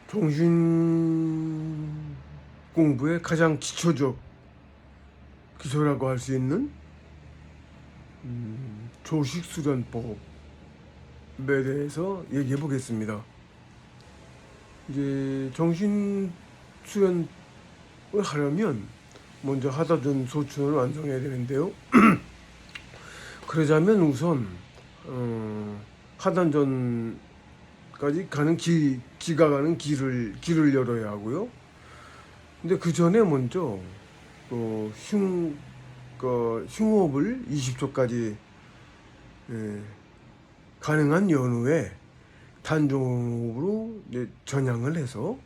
정신 공부의 가장 기초적 기초라고 할 수 있는 조식수련법에 대해서 얘기해 보겠습니다. 이제 정신 수련을 하려면 먼저 하다준 소춘을 완성해야 되는데요. 그러자면 우선 하단전까지 가는 기가 가는 길을 열어야 하고요. 근데 그 전에 먼저 흉호흡을 20초까지 가능한 연후에 단전호흡으로 이제 전향을 해서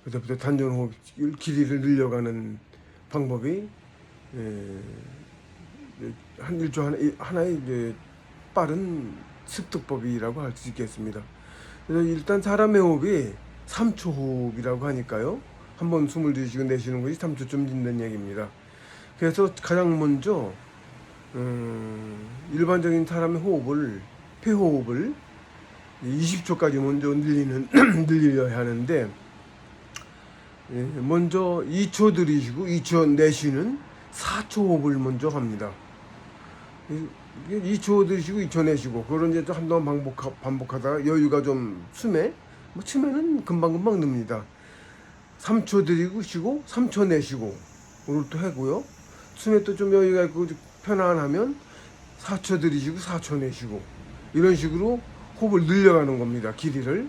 그때부터 단전호흡 길이를 늘려가는 방법이 한 1조 하나의 이제 빠른 습득법이라고 할 수 있겠습니다. 그래서 일단 사람의 호흡이 3초 호흡이라고 하니까요. 한번 숨을 들이쉬고 내쉬는 것이 3초쯤 된다는 얘기입니다. 그래서 가장 먼저 일반적인 사람의 호흡을 폐호흡을 20초까지 먼저 늘려야 하는데 먼저 2초 들이쉬고 2초 내쉬는 4초 호흡을 먼저 합니다. 2초 들이쉬고 2초 내쉬고 그런 이제 한동안 반복하다가 여유가 좀 치매는 금방금방 늡니다. 3초 들이쉬고 3초 내쉬고 오늘 또 하고요. 숨에 또 좀 여유가 있고 편안하면 4초 들이쉬고 4초 내쉬고 이런 식으로 호흡을 늘려가는 겁니다. 길이를.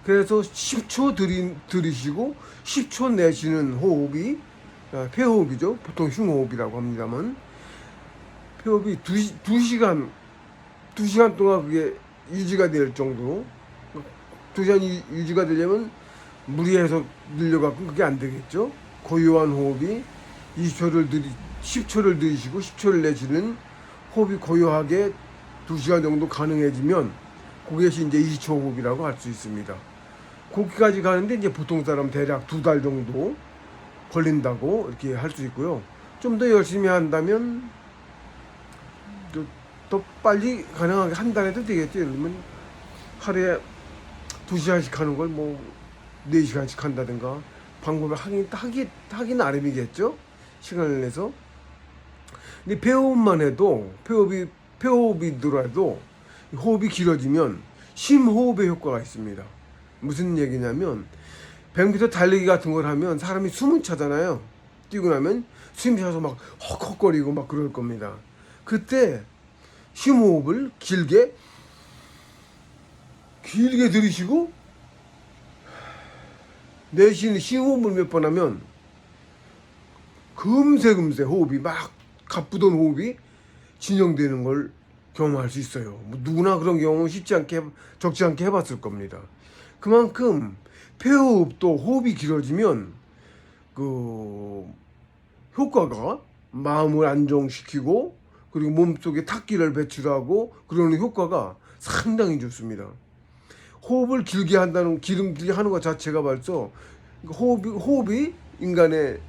그래서 10초 들이쉬고 10초 내쉬는 호흡이 폐호흡이죠. 보통 흉호흡이라고 합니다만 폐호흡이 2시간 동안 그게 유지가 될 정도로 2시간 유지가 되려면 무리해서 늘려갖고 그게 안 되겠죠. 고요한 호흡이 10초를 들이쉬고 10초를 내쉬는 호흡이 고요하게 2시간 정도 가능해지면 그것이 이제 2초 호흡이라고 할 수 있습니다. 거기까지 가는데 이제 보통 사람 대략 2달 정도 걸린다고 이렇게 할 수 있고요. 좀 더 열심히 한다면 더 빨리 가능하게 한 달에도 되겠죠. 예를 들면 하루에 2시간씩 하는 걸 4시간씩 한다든가 방법을 하기 나름이겠죠. 시간을 내서. 근데 배호흡만 해도 배호흡이더라도 호흡이 길어지면 심호흡의 효과가 있습니다. 무슨 얘기냐면 100m 달리기 같은 걸 하면 사람이 숨은 차잖아요. 뛰고 나면 숨이 차서 막 헉헉거리고 막 그럴 겁니다. 그때 심호흡을 길게 들이쉬고 내쉬는 심호흡을 몇 번 하면 금세 호흡이 막 가쁘던 호흡이 진정되는 걸 경험할 수 있어요. 누구나 그런 경험은 적지 않게 해봤을 겁니다. 그만큼 폐호흡도 호흡이 길어지면 그 효과가 마음을 안정시키고 그리고 몸속에 탁기를 배출하고 그러는 효과가 상당히 좋습니다. 호흡을 길게 하는 것 자체가 벌써 호흡이 인간의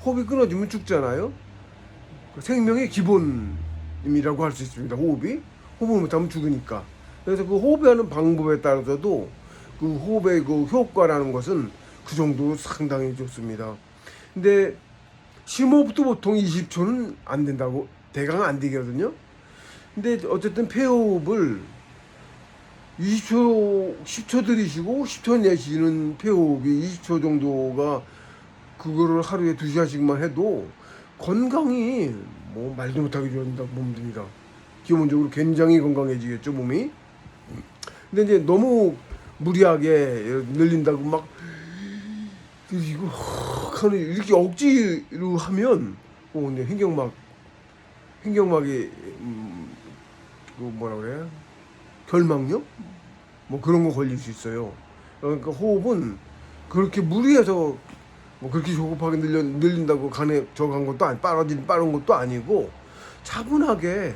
호흡이 끊어지면 죽잖아요. 생명의 기본임이라고 할 수 있습니다. 호흡을 못하면 죽으니까. 그래서 그 호흡하는 방법에 따라서도 그 호흡의 그 효과라는 것은 그 정도로 상당히 좋습니다. 근데 심호흡도 보통 20초는 안 된다고 대강 안 되거든요. 근데 어쨌든 폐호흡을 10초 들이쉬고 10초 내쉬는 폐호흡이 20초 정도가 그거를 하루에 2시간씩만 해도 건강이 말도 못하게 좋아진다고 보면 됩니다. 기본적으로 굉장히 건강해지겠죠, 몸이. 근데 이제 너무 무리하게 늘린다고 막 이거 하는 이렇게 억지로 하면 이제 횡격막이 뭐라 그래? 결막염? 그런 거 걸릴 수 있어요. 그러니까 호흡은 그렇게 무리해서 그렇게 조급하게 늘린다고 간에 저간 것도 빠른 것도 아니고 차분하게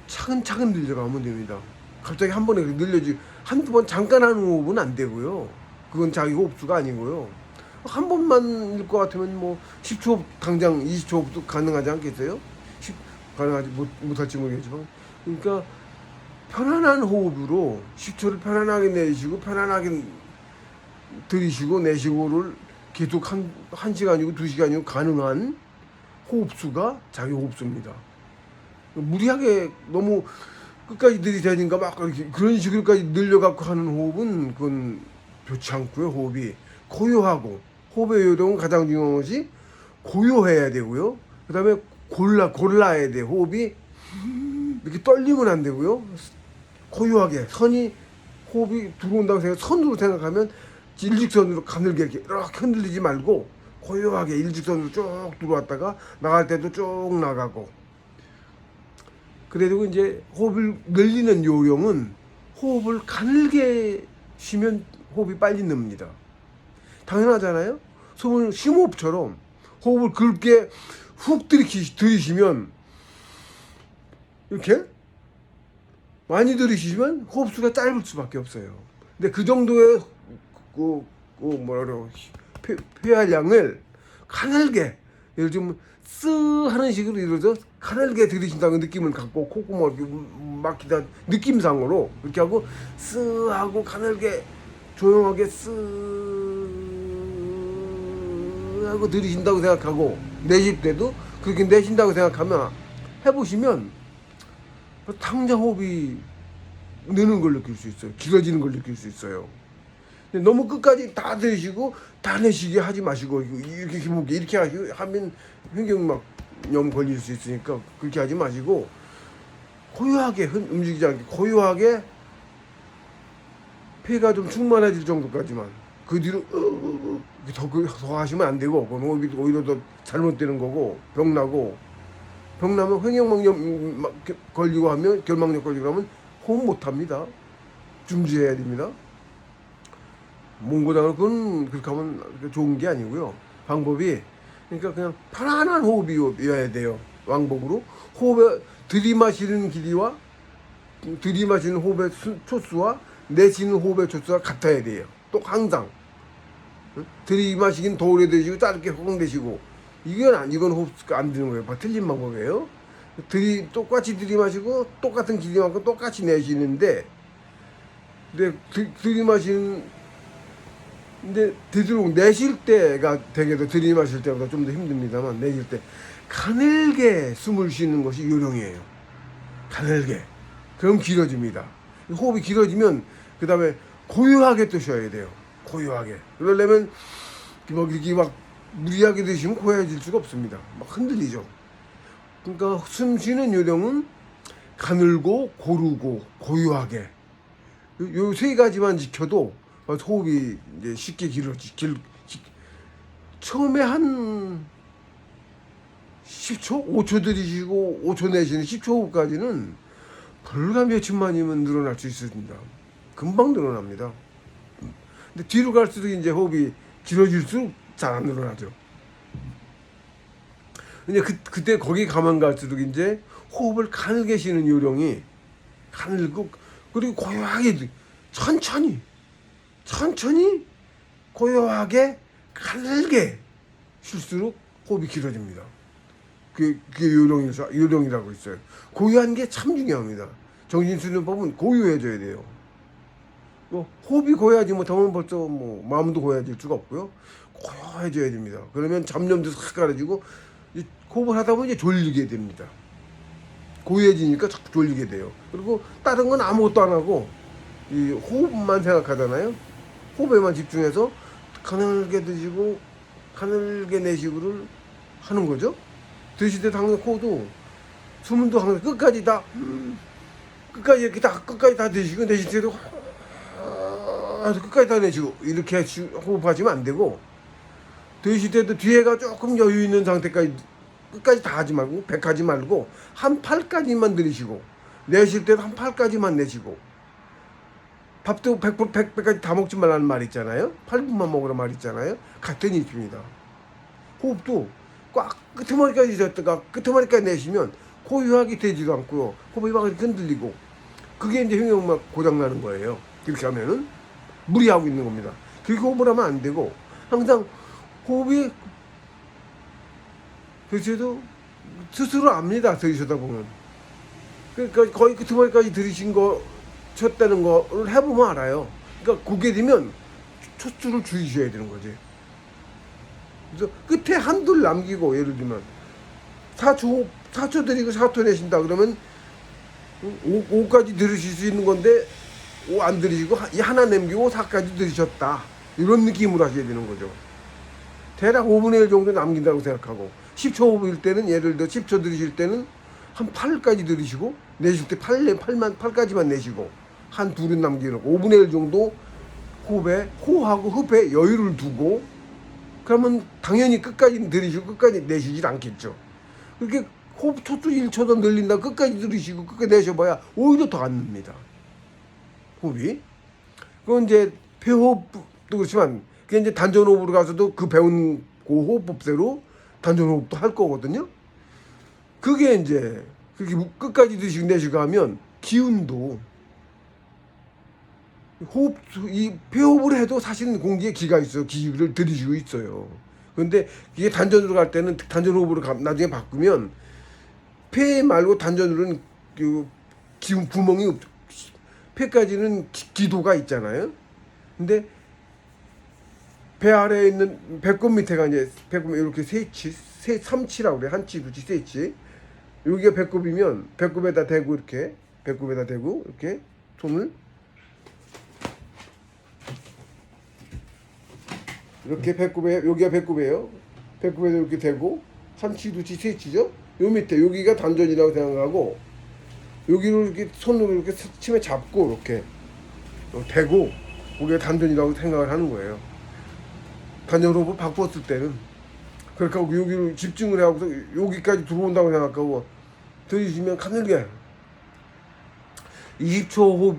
차근차근 늘려가면 됩니다. 갑자기 한 번에 한두 번 잠깐 하는 호흡은 안 되고요. 그건 자기 호흡수가 아니고요. 한 번만일 것 같으면 10초 당장 20초 호흡도 가능하지 않겠어요? 가능하지 못할지 모르겠지만 그러니까 편안한 호흡으로 10초를 편안하게 내쉬고 편안하게 들이쉬고 내쉬고를 계속 한 시간이고 2시간이고 가능한 호흡수가 자기 호흡수입니다. 무리하게 너무 끝까지 들이대니까 막 이렇게 그런 식으로까지 늘려갖고 하는 호흡은 그건 좋지 않고요. 호흡이 고요하고 호흡의 요령은 가장 중요한 것이 고요해야 되고요. 그 다음에 골라야 돼. 호흡이 이렇게 떨리면 안 되고요. 고요하게 선이 호흡이 들어온다고 선으로 생각하면 일직선으로 가늘게 이렇게 흔들리지 말고 고요하게 일직선으로 쭉 들어왔다가 나갈 때도 쭉 나가고. 그래도 이제 호흡을 늘리는 요령은 호흡을 가늘게 쉬면 호흡이 빨리 늡니다. 당연하잖아요. 숨을 심호흡처럼 호흡을 굵게 훅 들이쉬면 이렇게 많이 들이쉬면 호흡수가 짧을 수밖에 없어요. 근데 그 정도의 폐활량을 가늘게 예를 들면 쓰 하는 식으로 이루어져 가늘게 들이쉰다는 느낌을 갖고 콧구멍을 막히다 느낌상으로 이렇게 하고 쓰 하고 가늘게 조용하게 쓰 하고 들이쉰다고 생각하고 내쉴 때도 그렇게 내쉰다고 생각하면 해보시면 당장 호흡이 느는 걸 느낄 수 있어요. 길어지는 걸 느낄 수 있어요. 너무 끝까지 다 들이쉬고 다 내쉬게 하지 마시고 이렇게 기복게 이렇게 하면 횡격막염 걸릴 수 있으니까 그렇게 하지 마시고 고요하게 움직이지 않게 고요하게 폐가 좀 충만해질 정도까지만 그 뒤로 더 하시면 안 되고 그건 오히려 더 잘못되는 거고 병 나면 횡격막염 걸리고 하면 결막염 걸리고 하면 호흡 못합니다. 중지해야 됩니다. 몽고장을 그건 그렇게 하면 좋은 게 아니고요. 방법이 그러니까 그냥 편안한 호흡이어야 돼요. 왕복으로 호흡에 들이마시는 길이와 들이마시는 호흡의 초수와 내쉬는 호흡의 초수가 같아야 돼요. 또 항상 들이마시긴 더 오래 되시고 짧게 훅 내쉬고 이건 호흡수가 안 되는 거예요. 틀린 방법이에요. 똑같이 들이마시고 똑같은 길이만큼 똑같이 내쉬는데 근데 근데 되도록 내쉴 때가 되게도 들이마실 때보다 좀 더 힘듭니다만 내쉴 때 가늘게 숨을 쉬는 것이 요령이에요. 가늘게. 그럼 길어집니다. 호흡이 길어지면 그 다음에 고요하게 또 쉬어야 돼요. 고요하게. 그러려면 이렇게 막 무리하게 드시면 고요해질 수가 없습니다. 막 흔들리죠. 그러니까 숨 쉬는 요령은 가늘고 고르고 고요하게 요 세 가지만 지켜도 호흡이 이제 쉽게 처음에 한 10초? 5초 들이쉬고 5초 내쉬는 10초 호흡까지는 불과 몇초만이면 늘어날 수 있습니다. 금방 늘어납니다. 근데 뒤로 갈수록 이제 호흡이 길어질수록 잘 안 늘어나죠. 근데 그때 거기 가만 갈수록 이제 호흡을 가늘게 쉬는 요령이 가늘고 그리고 고요하게 천천히 고요하게 가늘게 쉴수록 호흡이 길어집니다. 그게 요령이라고 있어요. 고요한 게 참 중요합니다. 정신수련법은 고요해져야 돼요. 호흡이 고요하지 못하면 벌써 마음도 고요해질 수가 없고요. 고요해져야 됩니다. 그러면 잡념도 싹 가라지고 호흡을 하다 보면 이제 졸리게 됩니다. 고요해지니까 자꾸 졸리게 돼요. 그리고 다른 건 아무것도 안 하고 이 호흡만 생각하잖아요. 호흡에만 집중해서 가늘게 드시고 가늘게 내쉬고를 하는 거죠. 드실 때도 항상 코도 숨도 항상 끝까지 다 드시고 내쉴 때도 끝까지 다 내쉬고 이렇게 호흡하시면 안 되고 드실 때도 뒤에가 조금 여유 있는 상태까지 끝까지 다 하지 말고 100 하지 말고 한 8까지만 들이쉬고 내쉴 때도 한 8까지만 내쉬고 밥도 100까지 다 먹지 말라는 말 있잖아요. 8분만 먹으라 말 있잖아요. 같은意입니다. 호흡도 꽉 끄트머리까지 졌다가 끄트머리까지 내쉬면 고요하게 되지도 않고요. 호흡이 막 흔들리고 그게 이제 횡격막 고장나는 거예요. 그렇게 하면은 무리하고 있는 겁니다. 그렇게 호흡을 하면 안 되고 항상 호흡이 그래도 스스로 압니다. 들이쉬다 보면 그러니까 거의 끝머리까지 들이신 거 쳤다는 거를 해보면 알아요. 그러니까 그게 되면 촛수를 줄이셔야 되는 거지. 그래서 끝에 한둘 남기고, 예를 들면 4초 들이고 4초 내신다 그러면 5까지 들으실 수 있는 건데 5 안 들이시고 이 하나 남기고 4까지 들으셨다, 이런 느낌으로 하셔야 되는 거죠. 대략 5분의 1 정도 남긴다고 생각하고, 10초 호흡일 때는, 예를 들어 10초 들이실 때는 한 8까지 들이시고, 내쉴 때 8까지만 내쉬고, 한 둘은 남겨놓고 5분의 1 정도 호하고 흡에 여유를 두고, 그러면 당연히 끝까지 들이시고 끝까지 내쉬질 않겠죠. 그렇게 호흡 초수 1초도 늘린다 끝까지 들이시고 끝까지 내셔봐야 오히려 더 안 납니다, 호흡이. 그건 이제 폐호흡도 그렇지만, 그게 이제 단전호흡으로 가서도 그 배운 그 호흡법대로 단전호흡도 할 거거든요. 그게 이제 그렇게 끝까지 들이시고 내쉬고 하면 기운도, 이 폐호흡을 해도 사실은 공기에 기가 있어요. 기를 들이쉬고 있어요. 그런데 이게 단전으로 갈 때는, 단전호흡으로 나중에 바꾸면 폐 말고 단전으로는 그 기운 구멍이 없죠. 폐까지는 기도가 있잖아요. 근데 배 아래에 있는 배꼽 밑에가 이제 배꼽 이렇게 삼치라고 그래. 한치, 두치, 세치. 여기가 배꼽이면 배꼽에다 대고 이렇게 손을 이렇게 배꼽에, 여기가 배꼽이에요. 배꼽에다 이렇게 대고, 삼치, 두치, 세치죠. 요 밑에 여기가 단전이라고 생각하고, 여기를 이렇게 손으로 이렇게 침에 잡고 이렇게 대고, 거기가 단전이라고 생각을 하는 거예요. 단전호흡을 바꾸었을 때는. 그렇게 하고 여기를 집중을 하고서 여기까지 들어온다고 생각하고 들이쉬면 가늘게 20초 호흡,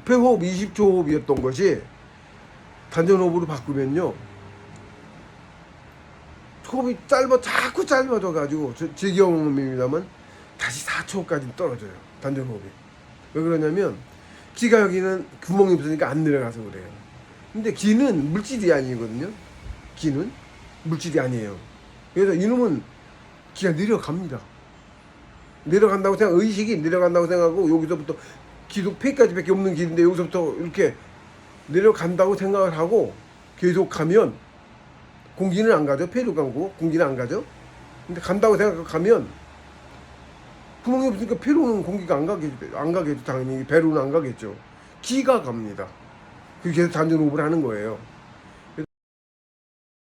폐호흡 20초 호흡이었던 것이 단전호흡으로 바꾸면요, 호흡이 자꾸 짧아져가지고, 제 경험입니다만 다시 4초까지 떨어져요, 단전호흡이. 왜 그러냐면 기가 여기는 구멍이 없으니까 안 내려가서 그래요. 근데 기는 물질이 아니거든요. 기는 물질이 아니에요. 그래서 이놈은 기가 내려갑니다. 내려간다고 생각, 의식이 내려간다고 생각하고, 여기서부터 기도 폐까지밖에 없는 길인데 여기서부터 이렇게 내려간다고 생각을 하고 계속 가면 공기는 안 가죠. 폐로 가고 공기는 안 가죠. 근데 간다고 생각하고 가면 구멍이 없으니까 폐로는 공기가 안 가겠죠. 당연히 배로는 안 가겠죠. 기가 갑니다. 그래서 단전호흡을 하는 거예요.